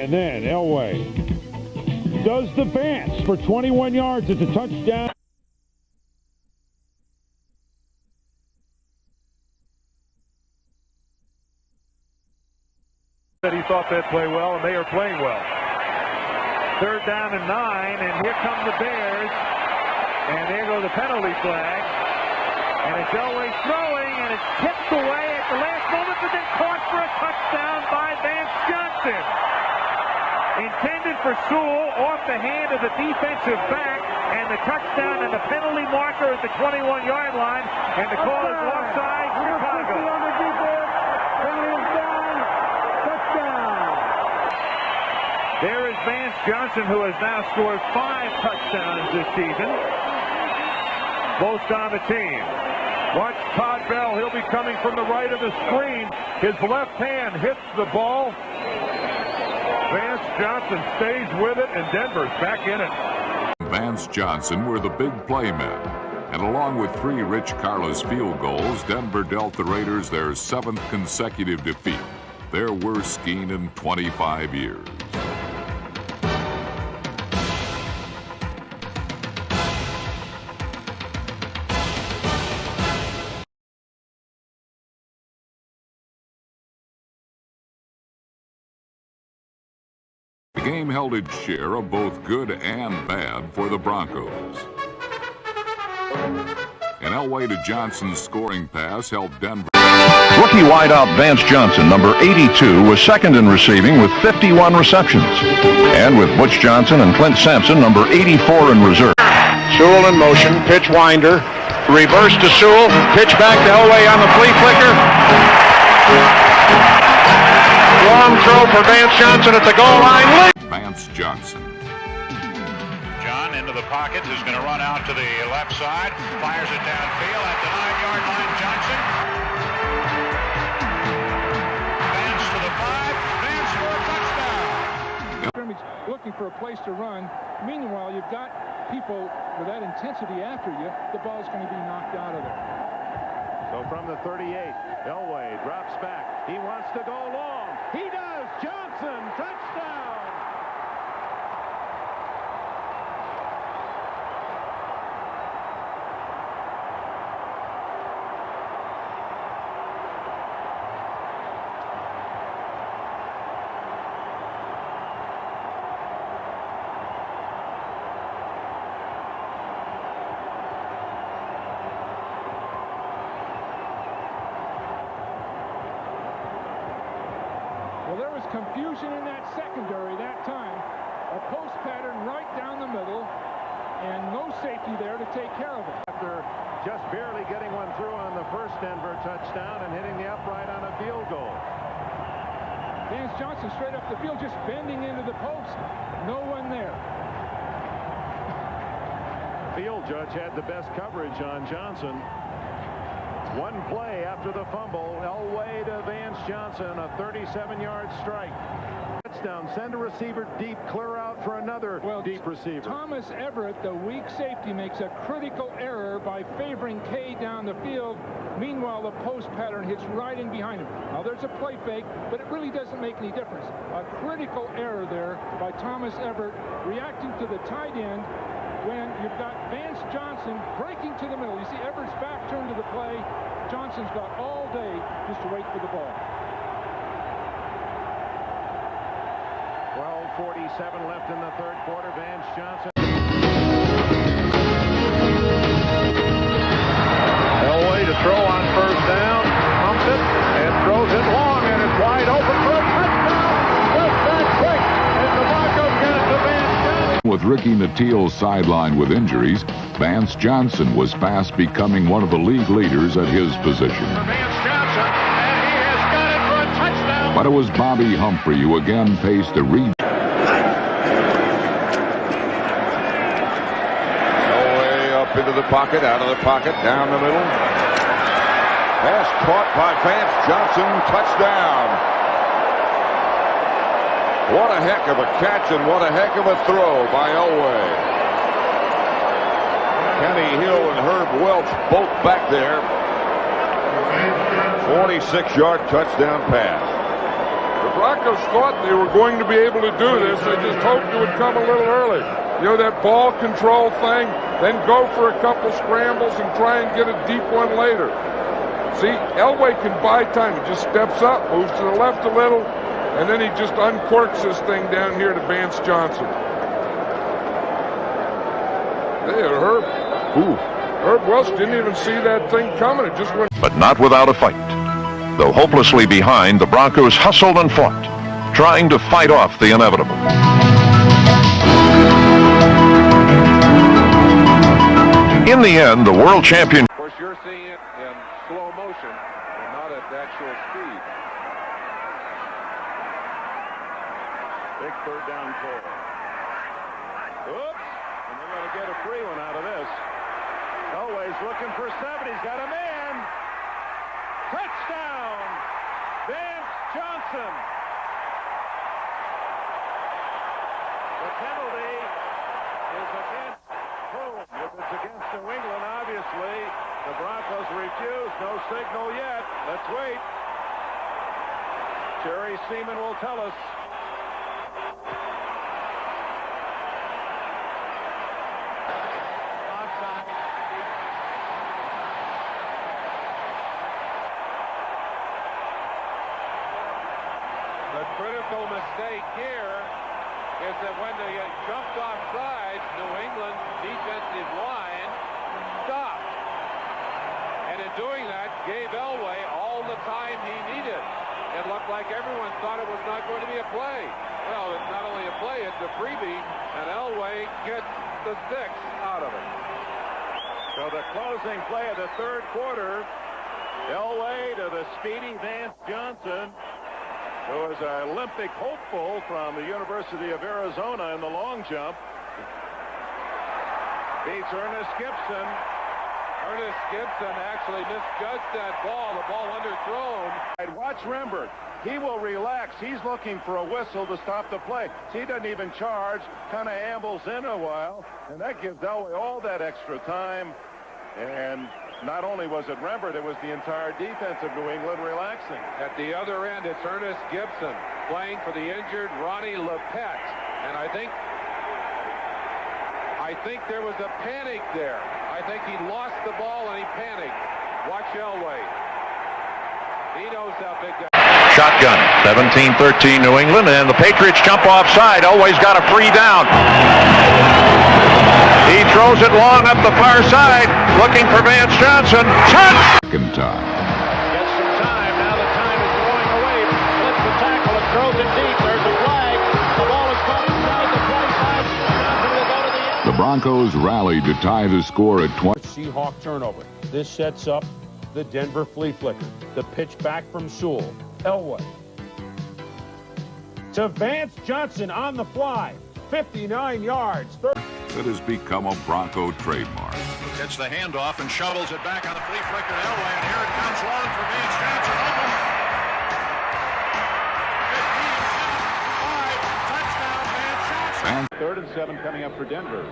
And then Elway does the Vance for 21 yards. It's a touchdown. That he thought they'd play well, and they are playing well. 3rd down and 9, and here come the Bears. And there go the penalty flag. And it's Elway throwing, and it's tipped away at the last moment, but then caught for a touchdown by Vance Johnson. Intended for Sewell, off the hand of the defensive back, and the touchdown and the penalty marker at the 21-yard line, and the call is offside, Chicago. There is Vance Johnson, who has now scored 5 touchdowns this season. Both on the team. Watch Todd Bell. He'll be coming from the right of the screen. His left hand hits the ball. Vance Johnson stays with it, and Denver's back in it. Vance Johnson were the big play men. And along with 3 Rich Carlos field goals, Denver dealt the Raiders their 7th consecutive defeat. Their worst scheme in 25 years. The game held its share of both good and bad for the Broncos. An Elway to Johnson's scoring pass helped Denver. Rookie wideout Vance Johnson, number 82, was second in receiving with 51 receptions. And with Butch Johnson and Clint Sampson, number 84 in reserve. Sewell in motion, pitch winder, reverse to Sewell, pitch back to Elway on the flea flicker. Long throw for Vance Johnson at the goal line. Vance Johnson. John into the pocket, is going to run out to the left side, fires it downfield at the 9-yard line. Johnson. Vance to the 5. Vance for a touchdown. Looking for a place to run. Meanwhile, you've got people with that intensity after you. The ball's going to be knocked out of there. So from the 38, Elway drops back. He wants to go long. He does. Johnson, touchdown. Well, there was confusion in that secondary that time. A post pattern right down the middle, and no safety there to take care of it. After just barely getting one through on the first Denver touchdown and hitting the upright on a field goal. Vance Johnson straight up the field, just bending into the post. No one there. Field judge had the best coverage on Johnson. One play after the fumble, Elway to Vance Johnson, a 37-yard strike. Touchdown, send a receiver deep, clear out for another deep receiver. Thomas Everett, the weak safety, makes a critical error by favoring Kay down the field. Meanwhile, the post pattern hits right in behind him. Now, there's a play fake, but it really doesn't make any difference. A critical error there by Thomas Everett, reacting to the tight end when you've got Vance Johnson breaking to the middle. You see Everett's back turned to the play. Johnson's got all day just to wait for the ball. 12:47 left in the third quarter. Vance Johnson. Elway to throw on first down. Pumps it and throws it long, and it's wide open for a touchdown. Just that quick, and the Broncos get it to Vance Johnson. With Ricky Nattiel sidelined with injuries, Vance Johnson was fast becoming one of the league leaders at his position. Vance Johnson, and he has got it for a touchdown. But it was Bobby Humphrey who again faced a read. Elway up into the pocket, out of the pocket, down the middle. Pass caught by Vance Johnson, touchdown. What a heck of a catch and what a heck of a throw by Elway. Kenny Hill and Herb Welch both back there. 46-yard touchdown pass. The Broncos thought they were going to be able to do this. They just hoped it would come a little early. You know, that ball control thing, then go for a couple scrambles and try and get a deep one later. See, Elway can buy time. He just steps up, moves to the left a little, and then he just uncorks this thing down here to Vance Johnson. There, Herb Welch didn't even see that thing coming. It just went. But not without a fight. Though hopelessly behind, the Broncos hustled and fought, trying to fight off the inevitable. In the end, the world champion. Of course, you're seeing it in slow motion and not at actual speed. Big third down call. Oops, and they're going to get a free one out of this. Elway's looking for 7. He's got a man. Touchdown, Vance Johnson. The penalty is against home. If it's against New England, obviously, the Broncos refuse. No signal yet. Let's wait. Jerry Seaman will tell us. The critical mistake here is that when they jumped offside, New England's defensive line stopped. And in doing that, gave Elway all the time he needed. It looked like everyone thought it was not going to be a play. Well, it's not only a play, it's a freebie, and Elway gets the sticks out of it. So the closing play of the third quarter, Elway to the speedy Vance Johnson, who is an Olympic hopeful from the University of Arizona in the long jump. Beats Ernest Gibson. Ernest Gibson actually misjudged that ball. The ball underthrown. Watch Rembert. He will relax. He's looking for a whistle to stop the play. He doesn't even charge. Kind of ambles in a while. And that gives Elway all that extra time. And not only was it Rembert, it was the entire defense of New England relaxing. At the other end, it's Ernest Gibson playing for the injured Ronnie Lepet. And I think there was a panic there. I think he lost the ball and he panicked. Watch Elway. He knows how big that. Shotgun, 17-13 New England, and the Patriots jump offside. Elway's got a free down. He throws it long up the far side, looking for Vance Johnson. Touch! Second time. Gets some time. Now the time is going away. Flips the tackle and throws it deep. There's a flag. The ball is caught inside the 25. Johnson will go to the end. The Broncos rallied to tie the score at 20. Seahawk turnover. This sets up the Denver flea flicker. The pitch back from Sewell. Elway to Vance Johnson on the fly. 59 yards. That has become a Bronco trademark. Gets the handoff and shovels it back on the flea flicker to Elway, and here it comes long for Vance Johnson. Open. 15, 10, 5, touchdown, Vance Johnson. 3rd and 7 coming up for Denver.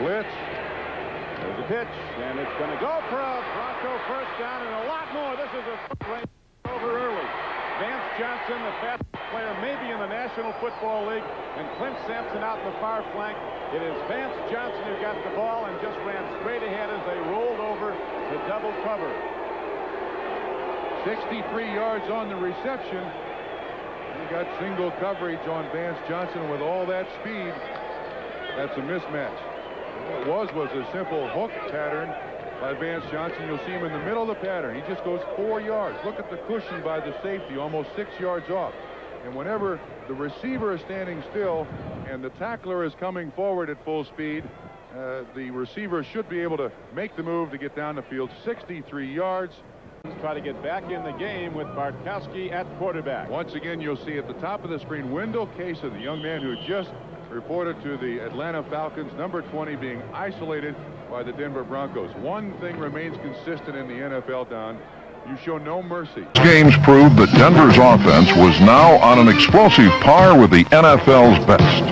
Blitz. There's a pitch, and it's going to go for a Bronco first down and a lot more. This is a range over early. Vance Johnson, the fastest player maybe in the National Football League, and Clint Sampson out in the far flank. It is Vance Johnson who got the ball and just ran straight ahead as they rolled over the double cover. 63 yards on the reception. He got single coverage on Vance Johnson with all that speed. That's a mismatch. What it was a simple hook pattern by Vance Johnson. You'll see him in the middle of the pattern. He just goes 4 yards. Look at the cushion by the safety, almost 6 yards off. And whenever the receiver is standing still and the tackler is coming forward at full speed, the receiver should be able to make the move to get down the field. 63 yards. Try to get back in the game with Bartkowski at quarterback. Once again, you'll see at the top of the screen Wendell Casey, the young man who just reported to the Atlanta Falcons, number 20, being isolated by the Denver Broncos. One thing remains consistent in the NFL, Don. You show no mercy. Games proved that Denver's offense was now on an explosive par with the NFL's best.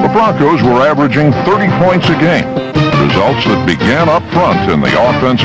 The Broncos were averaging 30 points a game. Results that began up front in the offensive